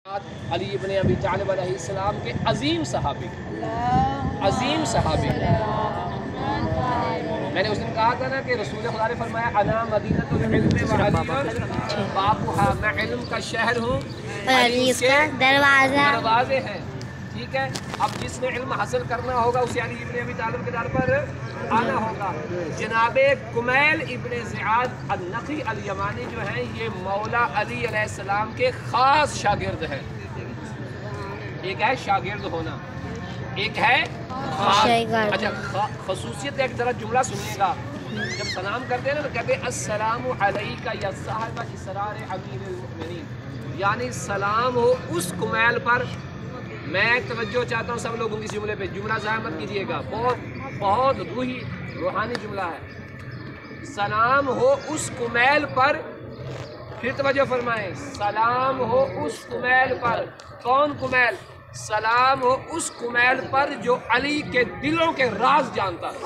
अली इब्न अबी तालिब अलैहिस्सलाम के अजीम सहाबी मैंने उस दिन कहा था ना कि रसूल खुदा ने फरमाया अना मदीनतुल इल्म व अली बाबुहा, मैं इल्म का शहर हूँ अली इसका दरवाजे हैं। ठीक है, अब जिसने इल्म हासिल करना होगा उसे अली इब्न अबी तालिब के दर पर आना होगा। जनाबे कुमैल इब्न ज़ियाद अन-नखी अल-यमानी जो हैं ये मौला अली अलैहिस्सलाम के ख़ास शागिर्द हैं। एक है शागिर्द होना, एक है अच्छा खसूसियत का एक तरह जुमला सुनिएगा। जब सलाम करते हैं ना तो कहते हैं अस्सलामु अलैका या साहिबा इसरार अमीरुल मुमिनीन, यानी सलाम हो उस कुमैल पर। मैं तवज्जो चाहता हूँ सब लोगों की जुमले पे, जुमला ज़ाया मत कीजिएगा, बहुत रूहानी जुमला है। सलाम हो उस कुमैल पर, फिर तवज्जो फरमाएं, सलाम हो उस कुमैल पर। कौन कुमैल? सलाम हो उस कुमैल पर जो अली के दिलों के राज जानता है।